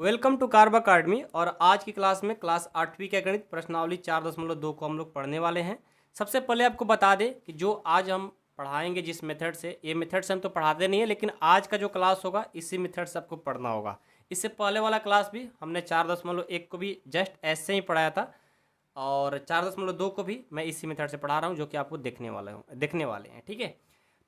Welcome to carb academy. और आज की क्लास में क्लास 8वीं का गणित प्रश्नावली 4.2 को हम लोग पढ़ने वाले हैं। सबसे पहले आपको बता दें कि जो आज हम पढ़ाएंगे जिस मेथड से, ये मेथड से हम तो पढ़ाते नहीं है, लेकिन आज का जो क्लास होगा इसी मेथड से आपको पढ़ना होगा। इससे पहले वाला क्लास भी हमने 4.1 को भी जस्ट ऐसे ही पढ़ाया था, और 4.2 को भी मैं इसी मेथड से पढ़ा रहा हूँ, जो कि आपको देखने वाले हैं। ठीक है,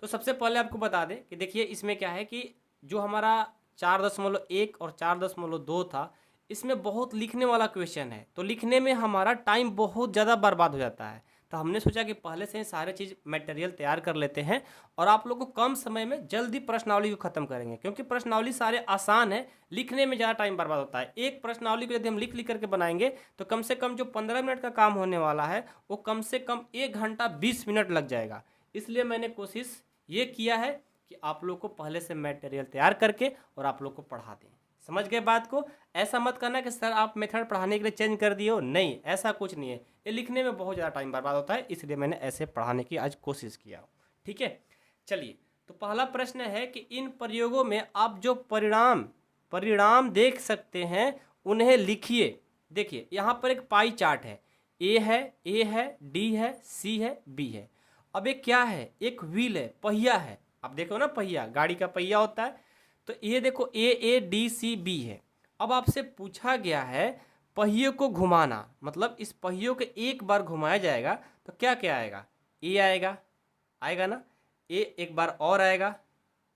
तो सबसे पहले आपको बता दें कि देखिए इसमें क्या है कि जो हमारा 4.1 और 4.2 था, इसमें बहुत लिखने वाला क्वेश्चन है, तो लिखने में हमारा टाइम बहुत ज़्यादा बर्बाद हो जाता है। तो हमने सोचा कि पहले से ही सारे चीज़ मटेरियल तैयार कर लेते हैं और आप लोग को कम समय में जल्दी प्रश्नावली को ख़त्म करेंगे, क्योंकि प्रश्नावली सारे आसान है, लिखने में ज़्यादा टाइम बर्बाद होता है। एक प्रश्नावली को यदि हम लिख लिख करके बनाएंगे तो कम से कम जो 15 मिनट का काम होने वाला है वो कम से कम 1 घंटा 20 मिनट लग जाएगा। इसलिए मैंने कोशिश ये किया है कि आप लोग को पहले से मटेरियल तैयार करके और आप लोग को पढ़ा दें। समझ गए बात को? ऐसा मत करना कि सर आप मेथड पढ़ाने के लिए चेंज कर दिए हो, नहीं, ऐसा कुछ नहीं है। ये लिखने में बहुत ज़्यादा टाइम बर्बाद होता है, इसलिए मैंने ऐसे पढ़ाने की आज कोशिश किया। ठीक है, चलिए, तो पहला प्रश्न है कि इन प्रयोगों में आप जो परिणाम देख सकते हैं उन्हें लिखिए। देखिए यहाँ पर एक पाई चार्ट है, ए है, डी है, सी है, बी है। अब एक क्या है, एक व्हील है, पहिया है। अब देखो ना, पहिया, गाड़ी का पहिया होता है। तो ये देखो ए डी सी बी है। अब आपसे पूछा गया है पहिए को घुमाना, मतलब इस पहियों को एक बार घुमाया जाएगा तो क्या क्या आएगा, ए आएगा ना, ए एक बार और आएगा,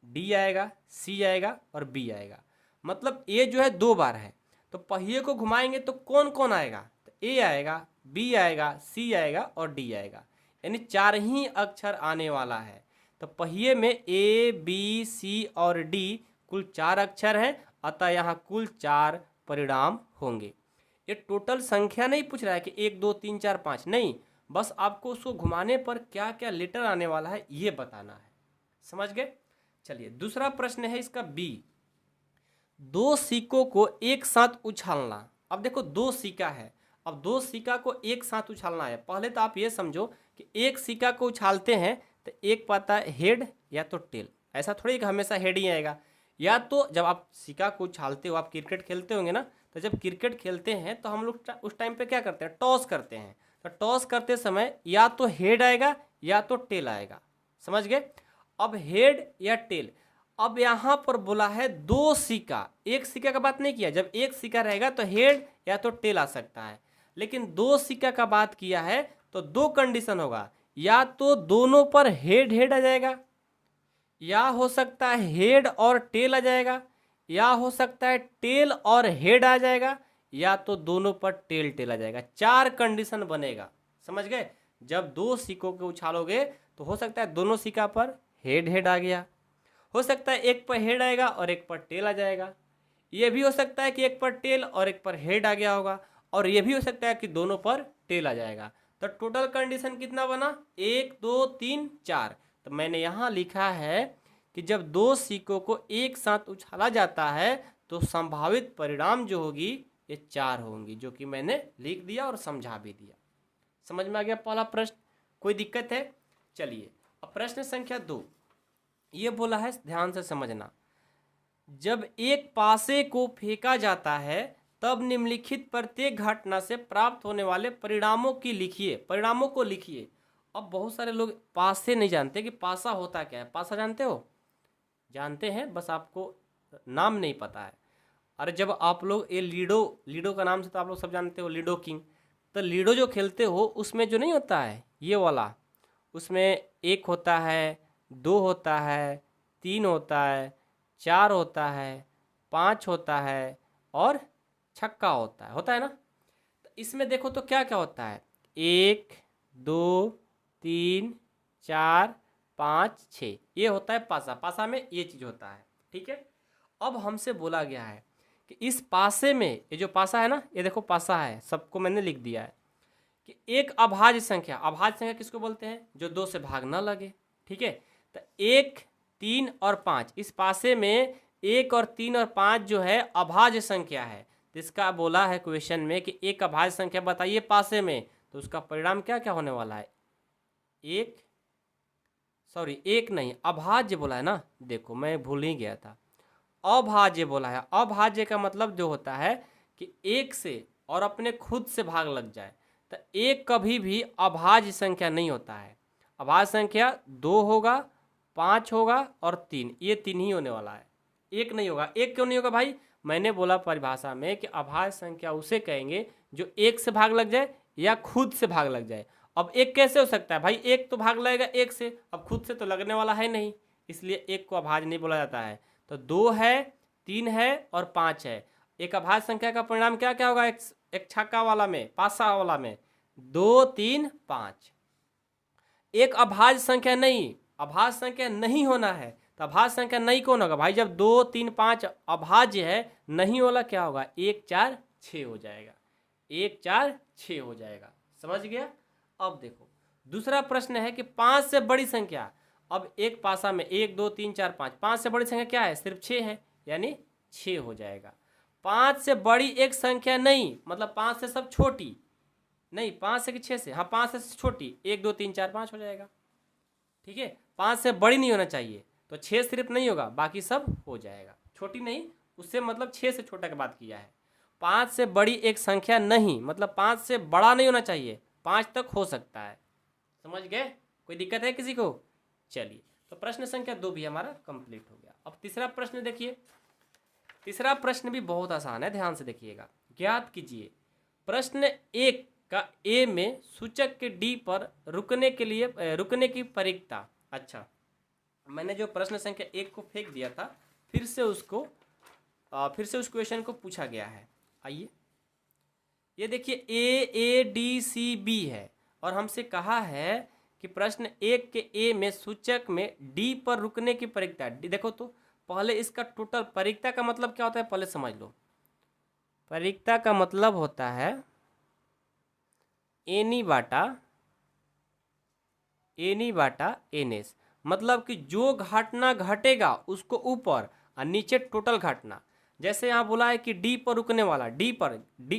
डी आएगा, सी आएगा और बी आएगा। मतलब ए जो है 2 बार है, तो पहिए को घुमाएंगे तो कौन कौन आएगा, तो ए आएगा, बी आएगा, सी आएगा और डी आएगा, यानी 4 ही अक्षर आने वाला है। तो पहिए में ए बी सी और डी कुल 4 अक्षर हैं, अतः यहाँ कुल 4 परिणाम होंगे। ये टोटल संख्या नहीं पूछ रहा है कि 1 2 3 4 5, नहीं, बस आपको उसको घुमाने पर क्या क्या लेटर आने वाला है ये बताना है। समझ गए? चलिए, दूसरा प्रश्न है इसका बी, 2 सिक्कों को एक साथ उछालना। अब देखो 2 सिक्का है, अब 2 सिक्का को एक साथ उछालना है। पहले तो आप ये समझो कि एक सिक्का को उछालते हैं तो एक पाता है हेड या तो टेल, ऐसा थोड़ी कि हमेशा हेड ही आएगा। या तो जब आप सिक्का को उछालते हो, आप क्रिकेट खेलते होंगे ना, तो जब क्रिकेट खेलते हैं तो हम लोग उस टाइम पे क्या करते हैं, टॉस करते हैं। तो टॉस करते समय या तो हेड आएगा या तो टेल आएगा। समझ गए? अब हेड या टेल, अब यहाँ पर बोला है 2 सिक्का, एक सिक्का का बात नहीं किया। जब एक सिक्का रहेगा तो हेड या तो टेल आ सकता है, लेकिन 2 सिक्का का बात किया है तो 2 कंडीशन होगा, या तो दोनों पर हेड हेड आ जाएगा, या हो सकता है हेड और टेल आ जाएगा, या हो सकता है टेल और हेड आ जाएगा, या तो दोनों पर टेल टेल आ जाएगा। 4 कंडीशन बनेगा। समझ गए? जब 2 सिक्कों को उछालोगे तो हो सकता है दोनों सिक्का पर हेड हेड आ गया, हो सकता है एक पर हेड आएगा और एक पर टेल आ जाएगा, ये भी हो सकता है कि एक पर टेल और एक पर हेड आ गया होगा, और ये भी हो सकता है कि दोनों पर टेल आ जाएगा। तो टोटल कंडीशन कितना बना, 1 2 3 4। तो मैंने यहाँ लिखा है कि जब 2 सिक्कों को एक साथ उछाला जाता है तो संभावित परिणाम जो होगी ये 4 होंगी, जो कि मैंने लिख दिया और समझा भी दिया। समझ में आ गया पहला प्रश्न? कोई दिक्कत है? चलिए, अब प्रश्न संख्या 2 ये बोला है, ध्यान से समझना। जब एक पासे को फेंका जाता है तब निम्नलिखित प्रत्येक घटना से प्राप्त होने वाले परिणामों की लिखिए, परिणामों को लिखिए। अब बहुत सारे लोग पासे नहीं जानते कि पासा होता क्या है। पासा जानते हो? जानते हैं, बस आपको नाम नहीं पता है। अरे जब आप लोग ये लीडो का नाम से तो आप लोग सब जानते हो, लीडो किंग। तो लीडो जो खेलते हो उसमें जो नहीं होता है ये वाला, उसमें 1 होता है, 2 होता है, 3 होता है, 4 होता है, 5 होता है और छक्का होता है ना। तो इसमें देखो तो क्या क्या होता है, 1 2 3 4 5 6, ये होता है पासा। पासा में ये चीज़ होता है। ठीक है, अब हमसे बोला गया है कि इस पासे में, ये जो पासा है ना, ये देखो पासा है, सबको मैंने लिख दिया है कि एक अभाज्य संख्या, अभाज्य संख्या किसको बोलते हैं, जो 2 से भाग ना लगे। ठीक है, तो 1 3 और 5, इस पासे में 1 और 3 और 5 जो है अभाज्य संख्या है। तो इसका बोला है क्वेश्चन में कि एक अभाज्य संख्या बताइए पासे में, तो उसका परिणाम क्या क्या होने वाला है, एक नहीं, अभाज्य बोला है ना, देखो मैं भूल ही गया था, अभाज्य बोला है। अभाज्य का मतलब जो होता है कि एक से और अपने खुद से भाग लग जाए, तो एक कभी भी अभाज्य संख्या नहीं होता है। अभाज्य संख्या 2 होगा, 5 होगा और 3, ये 3 ही होने वाला है, एक नहीं होगा। एक क्यों नहीं होगा भाई? मैंने बोला परिभाषा में कि अभाज्य संख्या उसे कहेंगे जो एक से भाग लग जाए या खुद से भाग लग जाए। अब एक कैसे हो सकता है भाई? एक तो भाग लगेगा एक से, अब खुद से तो लगने वाला है नहीं, इसलिए एक को अभाज्य नहीं बोला जाता है। तो 2 है, 3 है और 5 है। एक अभाज्य संख्या का परिणाम क्या क्या होगा? एक छक्का वाला में, पासा वाला में 2, 3, 5। एक अभाज्य संख्या नहीं, अभाज्य संख्या नहीं होना है, तो अभाज्य संख्या नहीं कौन होगा भाई? जब 2, 3, 5 अभाज्य है, नहीं वाला क्या होगा? 1, 4, 6 हो जाएगा, 1, 4, 6 हो जाएगा। समझ गया? अब देखो दूसरा प्रश्न है कि 5 से बड़ी संख्या। अब एक पासा में 1, 2, 3, 4, 5, 5 से बड़ी संख्या क्या है? सिर्फ 6 है, यानी 6 हो जाएगा। 5 से बड़ी एक संख्या नहीं, मतलब 5 से सब छोटी नहीं, 5 से कि 6 से? हाँ, 5 से छोटी, 1, 2, 3, 4, 5 हो जाएगा। ठीक है, 5 से बड़ी नहीं होना चाहिए, तो 6 सिर्फ नहीं होगा, बाकी सब हो जाएगा। छोटी नहीं, उससे मतलब 6 से छोटा की बात किया है। 5 से बड़ी एक संख्या नहीं, मतलब 5 से बड़ा नहीं होना चाहिए, 5 तक हो सकता है। समझ गए? कोई दिक्कत है किसी को? चलिए, तो प्रश्न संख्या 2 भी हमारा कंप्लीट हो गया। अब तीसरा प्रश्न देखिए। तीसरा प्रश्न भी बहुत आसान है, ध्यान से देखिएगा। ज्ञात कीजिए प्रश्न 1 का ए में सूचक के डी पर रुकने की परिकता। अच्छा, मैंने जो प्रश्न संख्या 1 को फेंक दिया था, फिर से उस क्वेश्चन को पूछा गया है। आइए, ये देखिए AADCB है और हमसे कहा है कि प्रश्न 1 के ए में सूचक में डी पर रुकने की परिकता। देखो तो पहले इसका टोटल, परिकता का मतलब क्या होता है पहले समझ लो। परिकता का मतलब होता है एनी बाटा एनएस, मतलब कि जो घटना घटेगा उसको ऊपर और नीचे टोटल घटना। जैसे यहाँ बोला है कि डी पर रुकने वाला, डी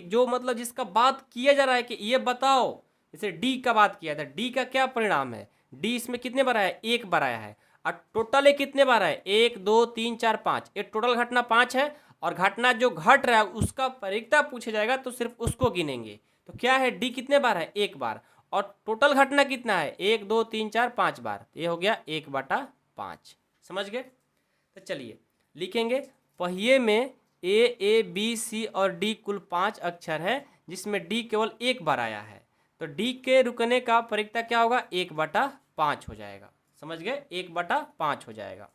जो मतलब जिसका बात किया जा रहा है कि ये बताओ, जैसे डी का बात किया था, डी का क्या परिणाम है? डी इसमें कितने बार आया? 1 बार आया है। और टोटल ये कितने बार है? 1, 2, 3, 4, 5, ये टोटल घटना 5 है। और घटना जो घट रहा है उसका परिकता पूछा जाएगा तो सिर्फ उसको गिनेंगे। तो क्या है? डी कितने बार है? 1 बार। और टोटल घटना कितना है? 1, 2, 3, 4, 5 बार। ये हो गया 1/5। समझ गए? तो चलिए लिखेंगे। पहिए में A, B, C और D कुल 5 अक्षर है, जिसमें D केवल 1 बार आया है, तो D के रुकने का परिकता क्या होगा? 1/5 हो जाएगा। समझ गए? 1/5 हो जाएगा।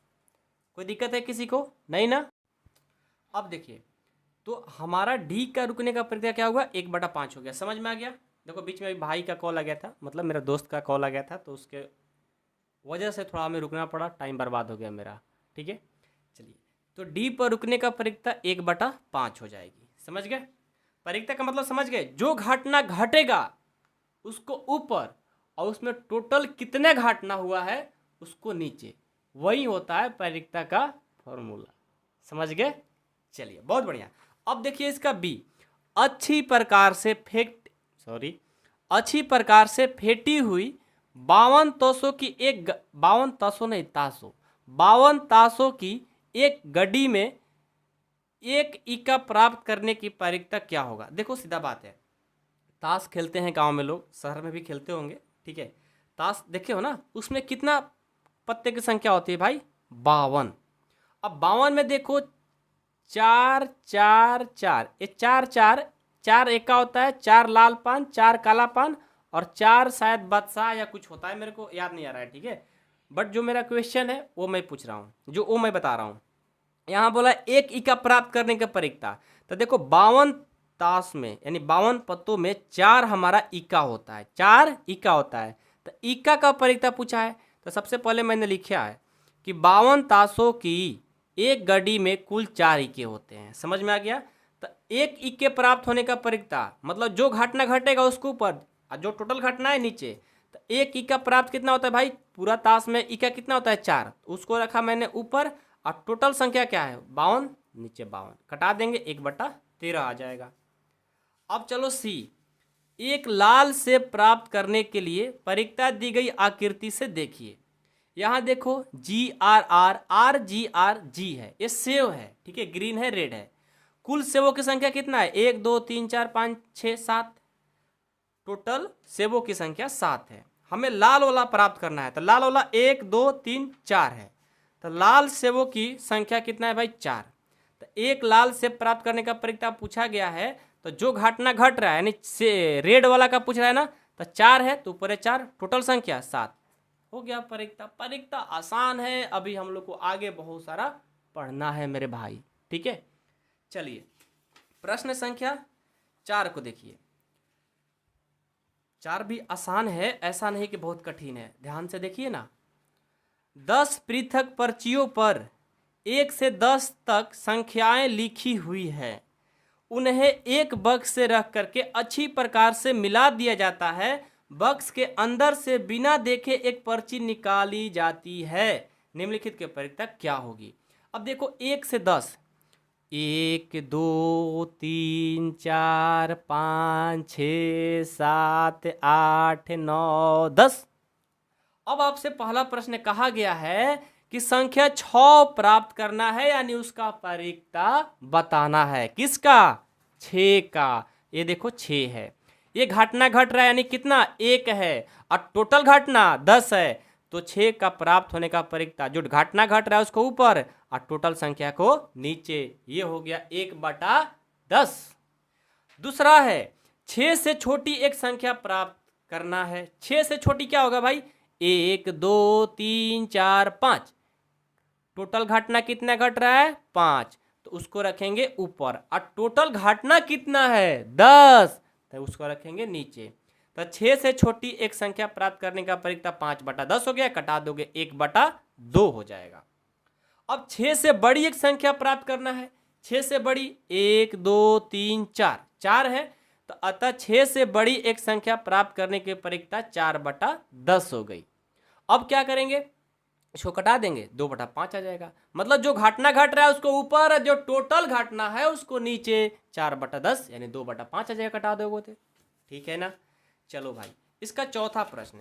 कोई दिक्कत है किसी को? नहीं ना? अब देखिए, तो हमारा D का रुकने का परिकता क्या होगा? 1/5 हो गया। समझ में आ गया? देखो बीच में अभी भाई का कॉल आ गया था, मतलब मेरा दोस्त का कॉल आ गया था, तो उसके वजह से थोड़ा हमें रुकना पड़ा, टाइम बर्बाद हो गया मेरा। ठीक है, चलिए, तो डी पर रुकने का परिकता 1/5 हो जाएगी। समझ गए? परिकता का मतलब समझ गए? जो घटना घटेगा उसको ऊपर और उसमें टोटल कितने घटना हुआ है उसको नीचे, वही होता है परिकता का फॉर्मूला। समझ गए? चलिए, बहुत बढ़िया। अब देखिए इसका बी। अच्छी प्रकार से फेंटी हुई 52 तासों की 52 तासों की एक गड्डी में 1 इक्का प्राप्त करने की परिकता क्या होगा? देखो सीधा बात है, ताश खेलते हैं गांव में लोग, शहर में भी खेलते होंगे। ठीक है, ताश देखे हो ना, उसमें कितना पत्ते की संख्या होती है भाई? 52। अब 52 में देखो 4 4 4, ये 4 1 का होता है, 4 लाल पान, 4 काला पान और 4 शायद बादशाह या कुछ होता है, मेरे को याद नहीं आ रहा है। ठीक है, बट जो मेरा क्वेश्चन है वो मैं पूछ रहा हूँ, वो मैं बता रहा हूँ। यहाँ बोला 1 इक्का प्राप्त करने का परिकता, तो देखो 52 ताश में यानी 52 पत्तों में 4 हमारा इक्का होता है, 4 इक्का होता है। तो इक्का का परिकता पूछा है, तो सबसे पहले मैंने लिखा है कि 52 ताशों की एक गड्डी में कुल 4 इक्के होते हैं। समझ में आ गया? तो 1 इक्के प्राप्त होने का परिकता मतलब जो घटना घटेगा उसके ऊपर और जो टोटल घटना है नीचे। तो 1 इक्का प्राप्त कितना होता है भाई? पूरा ताश में इक्का कितना होता है? 4, उसको रखा मैंने ऊपर और टोटल संख्या क्या है? 52, नीचे 52 कटा देंगे, 1/13 आ जाएगा। अब चलो सी। एक लाल सेब प्राप्त करने के लिए परिकता दी गई आकृति से देखिए। यहाँ देखो GRR है, ये सेव है, ठीक है, ग्रीन है, रेड है। कुल सेवों की संख्या कितना है? 1 2 3 4 5 6 7, टोटल सेवों की संख्या 7 है। हमें लाल वाला प्राप्त करना है, तो लाल वाला 1 2 3 4 है, तो लाल सेवों की संख्या कितना है भाई? 4। तो एक लाल सेब प्राप्त करने का परीक्षा पूछा गया है, तो जो घटना घट रहा है यानी से रेड वाला का पूछ रहा है ना, तो 4 है तो ऊपर है 4, टोटल संख्या 7 हो गया। परीक्षा आसान है, अभी हम लोग को आगे बहुत सारा पढ़ना है मेरे भाई, ठीक है। चलिए प्रश्न संख्या 4 को देखिए। 4 भी आसान है, ऐसा नहीं कि बहुत कठिन है, ध्यान से देखिए ना। 10 पृथक पर्चियों पर 1 से 10 तक संख्याएं लिखी हुई है, उन्हें एक बक्स से रख करके अच्छी प्रकार से मिला दिया जाता है। बक्स के अंदर से बिना देखे एक पर्ची निकाली जाती है, निम्नलिखित के परीक्षा क्या होगी? अब देखो 1 से 10, 1 2 3 4 5 6 7 8 9 10। अब आपसे पहला प्रश्न कहा गया है कि संख्या 6 प्राप्त करना है, यानी उसका परीक्षा बताना है। किसका? 6 का। ये देखो 6 है, ये घटना घट रहा है यानी कितना? 1 है, और टोटल घटना 10 है, तो 6 का प्राप्त होने का परीक्षा, जो घटना घट रहा है उसको ऊपर और टोटल संख्या को नीचे। ये हो गया 1/10। दूसरा है 6 से छोटी एक संख्या प्राप्त करना है। 6 से छोटी क्या होगा भाई? 1 2 3 4 5, टोटल घटना कितना घट रहा है? 5, तो उसको रखेंगे ऊपर, और टोटल घटना कितना है? 10, तो उसको रखेंगे नीचे। तो 6 से छोटी एक संख्या प्राप्त करने का परीक्षा 5/10 हो गया, कटा दोगे 1/2 हो जाएगा। अब 6 से बड़ी एक संख्या प्राप्त करना है। 6 से बड़ी 1 2 3 4, 4 है, तो अतः 6 से बड़ी एक संख्या प्राप्त करने की परीक्षा 4/10 हो गई। अब क्या करेंगे? इसको कटा देंगे, 2/5 आ जाएगा। मतलब जो घटना घट रहा है उसको ऊपर, जो टोटल घटना है उसको नीचे, 4/10 यानी 2/5 आ जाएगा, कटा दोगे तो, ठीक है ना। चलो भाई, इसका चौथा प्रश्न,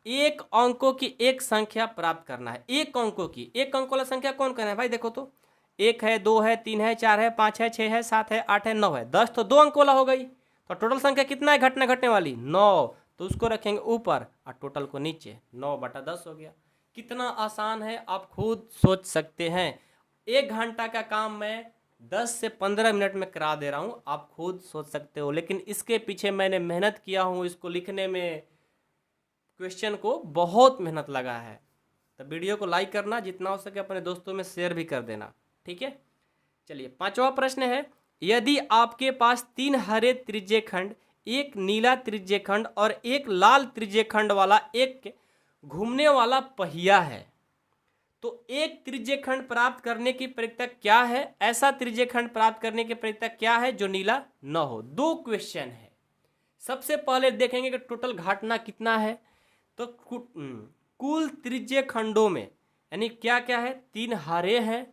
एक अंकों की एक संख्या प्राप्त करना है। एक अंकों की, एक अंक वाला संख्या कौन करना है भाई? देखो तो 1 है, 2 है, 3 है, 4 है, 5 है, 6 है, 7 है, 8 है, 9 है, 10 तो 2 अंक वाला हो गई। तो टोटल संख्या कितना है घटना घटने वाली? 9, तो उसको रखेंगे ऊपर और टोटल को नीचे, 9/10 हो गया। कितना आसान है आप खुद सोच सकते हैं। 1 घंटा का काम मैं 10 से 15 मिनट में करा दे रहा हूँ, आप खुद सोच सकते हो। लेकिन इसके पीछे मैंने मेहनत किया हूँ, इसको लिखने में क्वेश्चन को बहुत मेहनत लगा है। तो वीडियो को लाइक करना, जितना हो सके अपने दोस्तों में शेयर भी कर देना, ठीक है। चलिए पांचवा प्रश्न है, यदि आपके पास 3 हरे त्रिज्यखंड, एक नीला त्रिज्यखंड और एक लाल त्रिज्यखंड वाला एक घूमने वाला पहिया है, तो एक त्रिज्यखंड प्राप्त करने की प्रक्रिया क्या है? ऐसा त्रिज्यखंड प्राप्त करने की प्रक्रिया क्या है जो नीला न हो? 2 क्वेश्चन है। सबसे पहले देखेंगे कि टोटल घटना कितना है। तो कुल त्रिज्यखंडों में यानी क्या क्या है? 3 हरे हैं,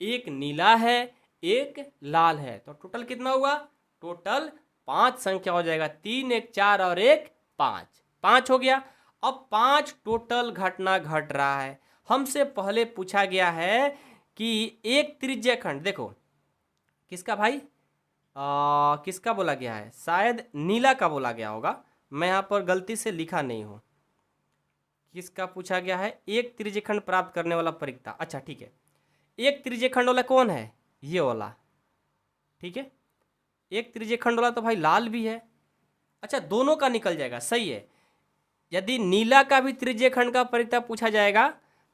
एक नीला है, एक लाल है, तो टोटल कितना हुआ? टोटल 5 संख्या हो जाएगा। 3 1 4 और 1 5, 5 हो गया। अब 5 टोटल घटना घट रहा है। हमसे पहले पूछा गया है कि एक त्रिज्यखंड, देखो किसका भाई, किसका बोला गया है? शायद नीला का बोला गया होगा, मैं यहाँ पर गलती से लिखा नहीं हूँ। किसका पूछा गया है? एक त्रिज्यखंड प्राप्त करने वाला परीक्षा। अच्छा ठीक है, एक त्रिज्यखंड वाला कौन है? ये वाला, ठीक है। एक त्रिज्यखंड वाला तो भाई लाल भी है। अच्छा दोनों का निकल जाएगा, सही है। यदि नीला का भी त्रिज्यखंड का परीक्षा पूछा जाएगा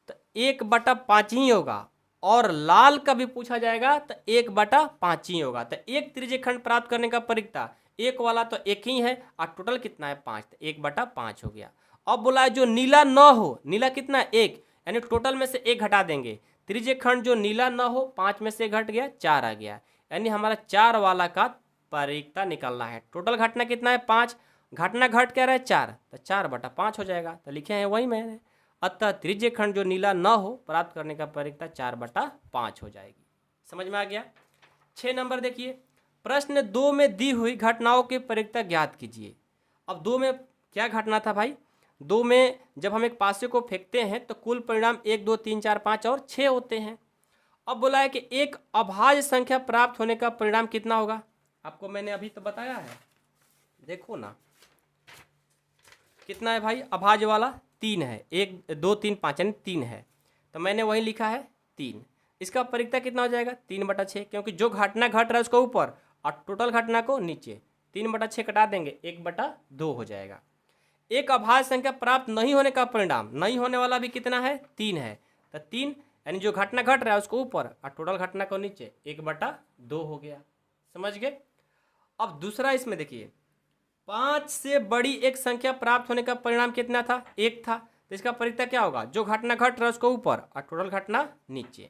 तो 1/5 ही होगा, और लाल का भी पूछा जाएगा तो 1/5 ही होगा। तो एक त्रिज्यखंड प्राप्त करने का परीक्षा, एक वाला तो एक ही है, और टोटल कितना है? 5, तो 1/5 हो गया। अब बोला है जो नीला न हो, नीला कितना है? 1, यानी टोटल में से 1 घटा देंगे। त्रिज्यखंड जो नीला न हो, 5 में से घट गया, 4 आ गया, यानी हमारा 4 वाला का परीक्षा निकलना है। टोटल घटना कितना है? 5, घटना घट क्या रहा है? 4, तो 4/5 हो जाएगा। तो लिखे हैं वही मैंने, अतः त्रिज्यखंड जो नीला न हो प्राप्त करने का परीक्षा 4/5 हो जाएगी। समझ में आ गया? 6 नंबर देखिए, प्रश्न 2 में दी हुई घटनाओं की परीक्षा ज्ञात कीजिए। अब 2 में क्या घटना था भाई? 2 में जब हम एक पासे को फेंकते हैं तो कुल परिणाम 1 2 3 4 5 और 6 होते हैं। अब बोला है कि एक अभाज्य संख्या प्राप्त होने का परिणाम कितना होगा। आपको मैंने अभी तो बताया है, देखो ना कितना है भाई, अभाज्य वाला 3 है, 1 2 3 5 यानी 3 है, तो मैंने वही लिखा है 3। इसका परिक्ता कितना हो जाएगा 3/6, क्योंकि जो घटना घट रहा है उसको ऊपर और टोटल घटना को नीचे, 3/6 कटा देंगे 1/2 हो जाएगा। एक अभाज्य संख्या प्राप्त नहीं होने का परिणाम, नहीं होने वाला भी कितना है 3 है, तो 3 यानी जो घटना घट रहा है उसको ऊपर और टोटल घटना को नीचे, 1/2 हो गया। समझ गए। अब दूसरा इसमें देखिए, 5 से बड़ी एक संख्या प्राप्त होने का परिणाम कितना था 1 था, तो इसका परिक्ता क्या होगा, जो घटना घट रहा है उसको ऊपर और टोटल घटना नीचे।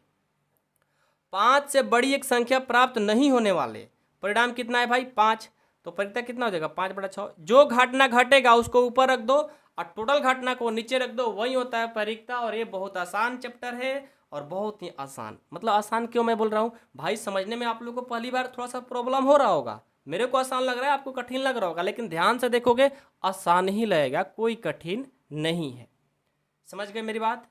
5 से बड़ी एक संख्या प्राप्त नहीं होने वाले परिणाम कितना है भाई 5, तो परिक्ता कितना हो जाएगा 5/6। जो घटना घटेगा उसको ऊपर रख दो और टोटल घटना को नीचे रख दो, वही होता है परिक्ता। और ये बहुत आसान चैप्टर है और बहुत ही आसान, मतलब आसान क्यों मैं बोल रहा हूँ भाई, समझने में आप लोगों को पहली बार थोड़ा सा प्रॉब्लम हो रहा होगा, मेरे को आसान लग रहा है आपको कठिन लग रहा होगा, लेकिन ध्यान से देखोगे आसान ही लगेगा, कोई कठिन नहीं है। समझ गए मेरी बात।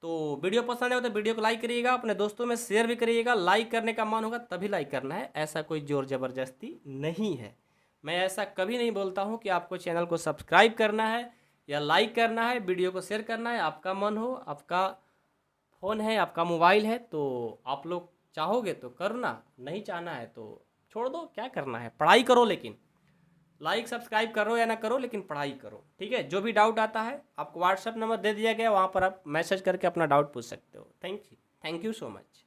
तो वीडियो पसंद है तो वीडियो को लाइक करिएगा, अपने दोस्तों में शेयर भी करिएगा, लाइक करने का मन होगा तभी लाइक करना है, ऐसा कोई जोर ज़बरदस्ती नहीं है। मैं ऐसा कभी नहीं बोलता हूँ कि आपको चैनल को सब्सक्राइब करना है या लाइक करना है, वीडियो को शेयर करना है, आपका मन हो, आपका फ़ोन है, आपका मोबाइल है, तो आप लोग चाहोगे तो करना, नहीं चाहना है तो छोड़ दो, क्या करना है, पढ़ाई करो, लेकिन लाइक सब्सक्राइब करो या ना करो लेकिन पढ़ाई करो, ठीक है। जो भी डाउट आता है आपको व्हाट्सएप नंबर दे दिया गया, वहाँ पर आप मैसेज करके अपना डाउट पूछ सकते हो। Thank you so much.